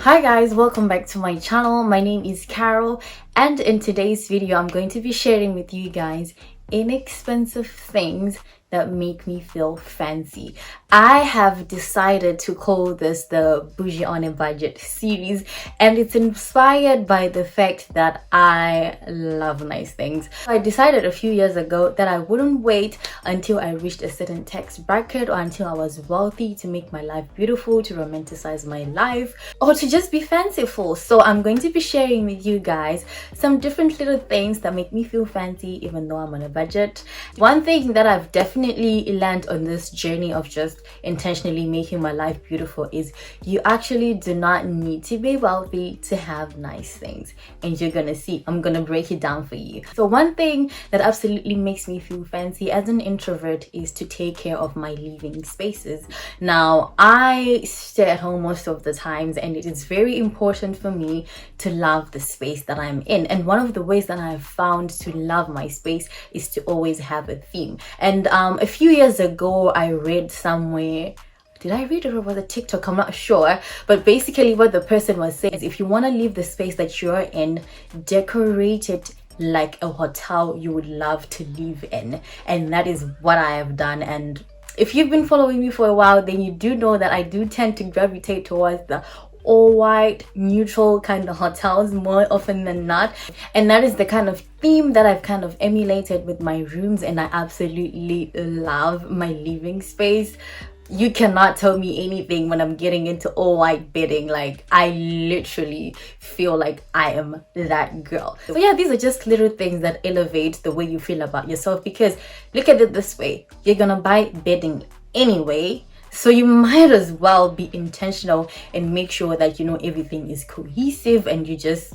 Hi guys, welcome back to my channel. My name is Carol, and in today's video I'm going to be sharing with you guys inexpensive things that make me feel fancy. I have decided to call this the Bougie on a Budget series, and it's inspired by the fact that I love nice things. I decided a few years ago that I wouldn't wait until I reached a certain tax bracket or until I was wealthy to make my life beautiful, to romanticize my life, or to just be fanciful. So I'm going to be sharing with you guys some different little things that make me feel fancy even though I'm on a budget. One thing that I've definitely learned on this journey of just intentionally making my life beautiful is you actually do not need to be wealthy to have nice things, and you're gonna see. I'm gonna break it down for you. So one thing that absolutely makes me feel fancy as an introvert is to take care of my living spaces. Now I stay at home most of the times, and it is very important for me to love the space that I'm in, and one of the ways that I've found to love my space is to always have a theme. And a few years ago I read somewhere, did I read it or was it TikTok? I'm not sure. But basically what the person was saying is, if you want to leave the space that you're in, decorate it like a hotel you would love to live in. And that is what I have done. And if you've been following me for a while, then you do know that I do tend to gravitate towards the all white neutral kind of hotels more often than not, and that is the kind of theme that I've kind of emulated with my rooms, and I absolutely love my living space. You cannot tell me anything when I'm getting into all white bedding. Like, I literally feel like I am that girl. So yeah, these are just little things that elevate the way you feel about yourself, because look at it this way, you're gonna buy bedding anyway, so you might as well be intentional and make sure that everything is cohesive, and you just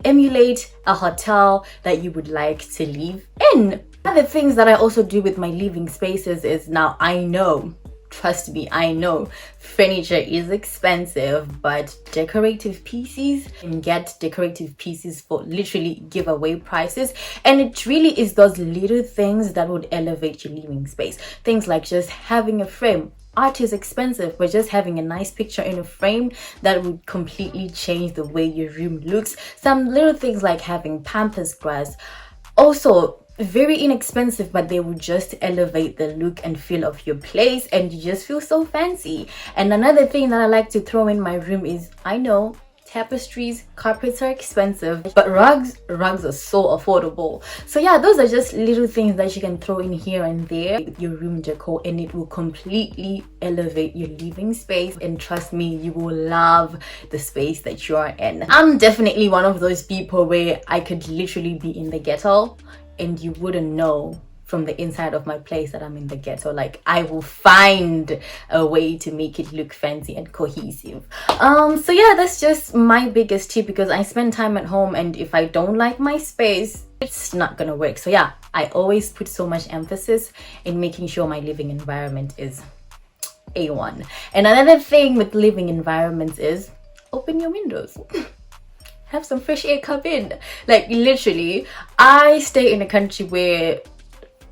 emulate a hotel that you would like to live in. Other things that I also do with my living spaces is, now I know, trust me, I know furniture is expensive, but decorative pieces, and get decorative pieces for literally giveaway prices. And it really is those little things that would elevate your living space. Things like just having a frame. Art is expensive, but just having a nice picture in a frame, that would completely change the way your room looks. Some little things like having pampas grass, also very inexpensive, but they would just elevate the look and feel of your place, and you just feel so fancy. And another thing that I like to throw in my room is, I know tapestries, carpets are expensive, but rugs are so affordable. So yeah, those are just little things that you can throw in here and there with your room decor, and it will completely elevate your living space. And trust me, you will love the space that you are in. I'm definitely one of those people where I could literally be in the ghetto and you wouldn't know from the inside of my place that I'm in the ghetto. Like, I will find a way to make it look fancy and cohesive. So yeah, that's just my biggest tip, because I spend time at home, and if I don't like my space, it's not gonna work. So yeah, I always put so much emphasis in making sure my living environment is A1. And another thing with living environments is, open your windows. Have some fresh air come in. Like, literally, I stay in a country where,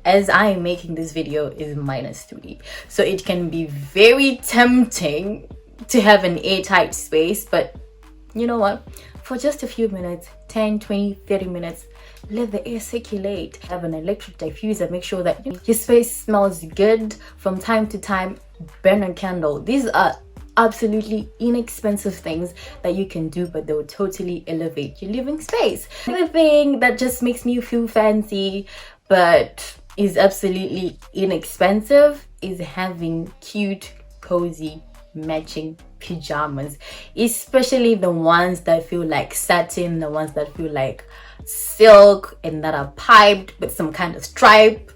as I am making this video, is -3, so it can be very tempting to have an airtight space. But you know what, for just a few minutes, 10, 20, 30 minutes, let the air circulate. Have an electric diffuser, make sure that your space smells good. From time to time, burn a candle. These are absolutely inexpensive things that you can do, but they will totally elevate your living space. Another thing that just makes me feel fancy but is absolutely inexpensive is having cute, cozy, matching pajamas, especially the ones that feel like satin, the ones that feel like silk, and that are piped with some kind of stripe.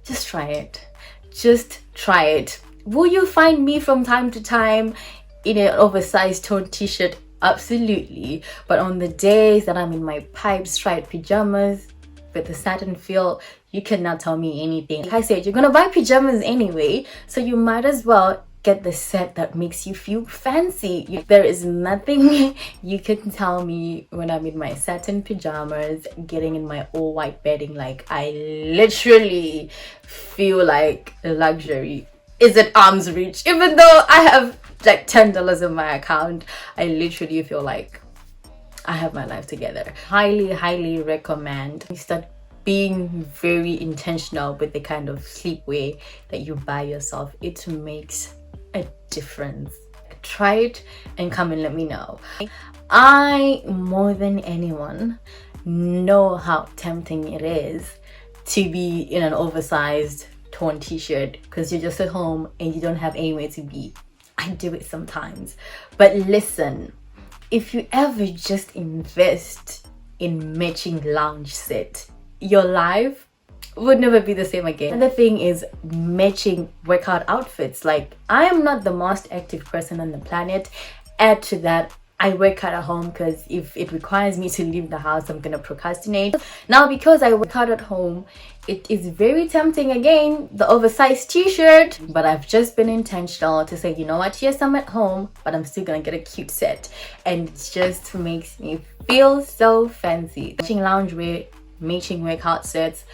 Just try it. Just try it. Will you find me from time to time in an oversized toned t-shirt? Absolutely. But on the days that I'm in my piped striped pajamas with the satin feel, you cannot tell me anything. Like I said, you're gonna buy pajamas anyway, so you might as well get the set that makes you feel fancy. There is nothing you can tell me when I'm in my satin pajamas, getting in my all white bedding. Like, I literally feel like luxury is at arm's reach, even though I have like $10 in my account, I literally feel like I have my life together. Highly recommend you start being very intentional with the kind of sleepwear that you buy yourself. It makes a difference. Try it and come and let me know. I, more than anyone, know how tempting it is to be in an oversized torn t-shirt because you're just at home and you don't have anywhere to be. I do it sometimes, but listen, if you ever just invest in matching lounge set, your life would never be the same again. Another thing is matching workout outfits. Like, I am not the most active person on the planet. Add to that, I work out at home because if it requires me to leave the house, I'm gonna procrastinate. Now, because I work out at home, it is very tempting again, the oversized t-shirt, but I've just been intentional to say, you know what, yes, I'm at home, but I'm still gonna get a cute set. And it just makes me feel so fancy. Matching loungewear, matching workout sets,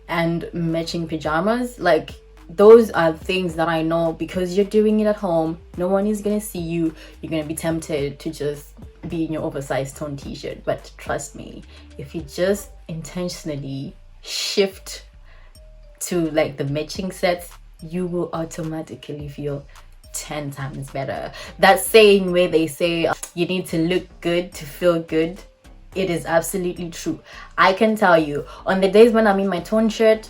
and matching pajamas, like, those are things that I know because you're doing it at home, no one is gonna see you, you're gonna be tempted to just be in your oversized torn t-shirt. But trust me, if you just intentionally shift to like the matching sets, you will automatically feel 10 times better. That saying where they say you need to look good to feel good, it is absolutely true. I can tell you, on the days when I'm in my torn shirt,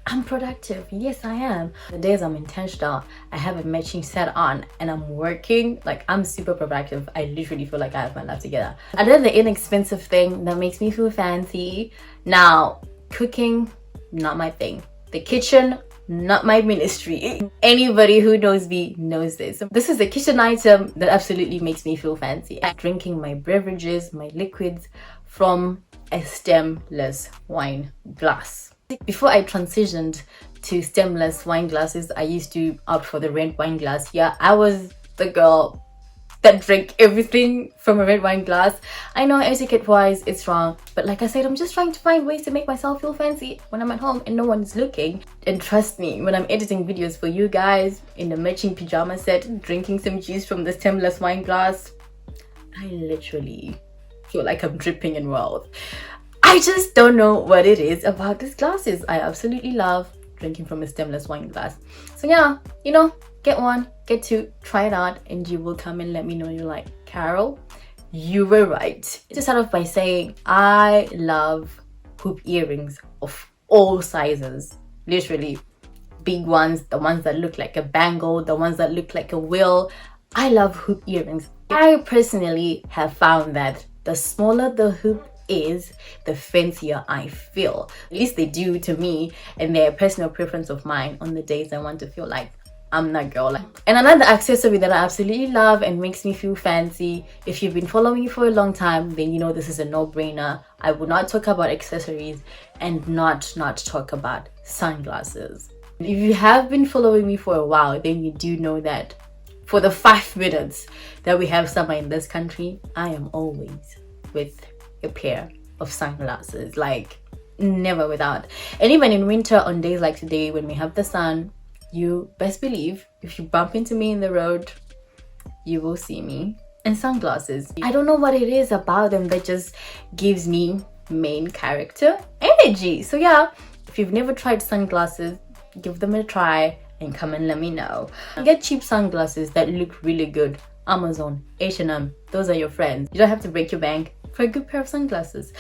I'm productive. Yes, I am. The days I'm intentional, I have a matching set on and I'm working, like, I'm super productive. I literally feel like I have my life together. Another inexpensive thing that makes me feel fancy. Now, cooking, not my thing. The kitchen, not my ministry. Anybody who knows me knows this. This is a kitchen item that absolutely makes me feel fancy. I'm drinking my beverages, my liquids from a stemless wine glass. Before I transitioned to stemless wine glasses, I used to opt for the red wine glass. Yeah, I was the girl that drank everything from a red wine glass. I know etiquette wise it's wrong, but like I said, I'm just trying to find ways to make myself feel fancy when I'm at home and no one's looking. And trust me, when I'm editing videos for you guys in the matching pajama set, drinking some juice from the stemless wine glass, I literally feel like I'm dripping in wealth. I just don't know what it is about these glasses. I absolutely love drinking from a stemless wine glass. So yeah, you know, get one, get two, try it out, and you will come and let me know you're like, Carol, you were right. To start off by saying, I love hoop earrings of all sizes. Literally, big ones, the ones that look like a bangle, the ones that look like a wheel. I love hoop earrings. I personally have found that the smaller the hoop is, the fancier I feel. At least they do to me, and they're a personal preference of mine on the days I want to feel like I'm that girl. And another accessory that I absolutely love and makes me feel fancy, if you've been following me for a long time, then you know this is a no-brainer. I will not talk about accessories and not talk about sunglasses. If you have been following me for a while, then you do know that for the 5 minutes that we have summer in this country, I am always with a pair of sunglasses, like never without. And even in winter, on days like today when we have the sun, you best believe if you bump into me in the road, you will see me in sunglasses. I don't know what it is about them that just gives me main character energy. So yeah, if you've never tried sunglasses, give them a try and come and let me know. Get cheap sunglasses that look really good. Amazon, H&M, those are your friends. You don't have to break your bank for a good pair of sunglasses.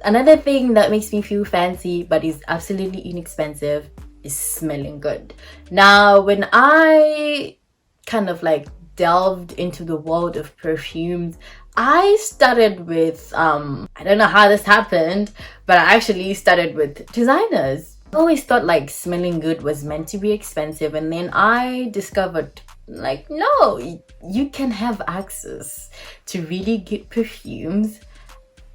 Another thing that makes me feel fancy but is absolutely inexpensive is smelling good. Now, when I kind of like delved into the world of perfumes, I started with I don't know how this happened, but I actually started with designers. I always thought like smelling good was meant to be expensive, and then I discovered like, no, you can have access to really good perfumes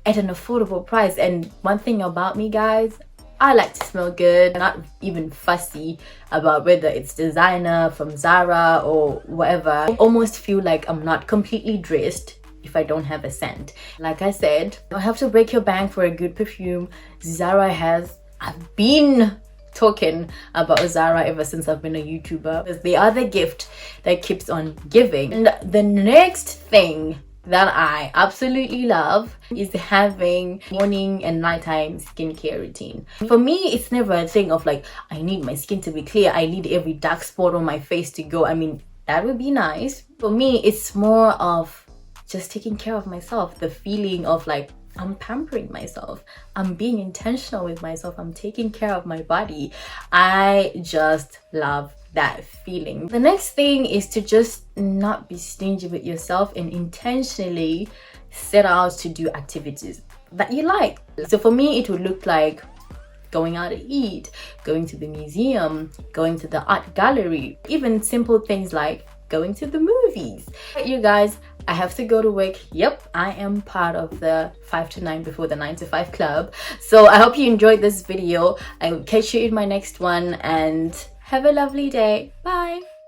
at an affordable price. And one thing about me, guys, I like to smell good. I'm not even fussy about whether it's designer from Zara or whatever. I almost feel like I'm not completely dressed if I don't have a scent. Like I said, you don't have to break your bank for a good perfume. Zara has, I've been talking about Zara ever since I've been a YouTuber. It's the other gift that keeps on giving. And the next thing that I absolutely love is having morning and nighttime skincare routine. For me, it's never a thing of like, I need my skin to be clear, I need every dark spot on my face to go. I mean, that would be nice. For me, it's more of just taking care of myself, the feeling of like, I'm pampering myself, I'm being intentional with myself, I'm taking care of my body. I just love that feeling. The next thing is to just not be stingy with yourself and intentionally set out to do activities that you like. So for me, it would look like going out to eat, going to the museum, going to the art gallery, even simple things like going to the movies. You guys, I have to go to work. Yep, I am part of the 5 to 9 before the 9 to 5 club. So I hope you enjoyed this video. I will catch you in my next one and have a lovely day. Bye.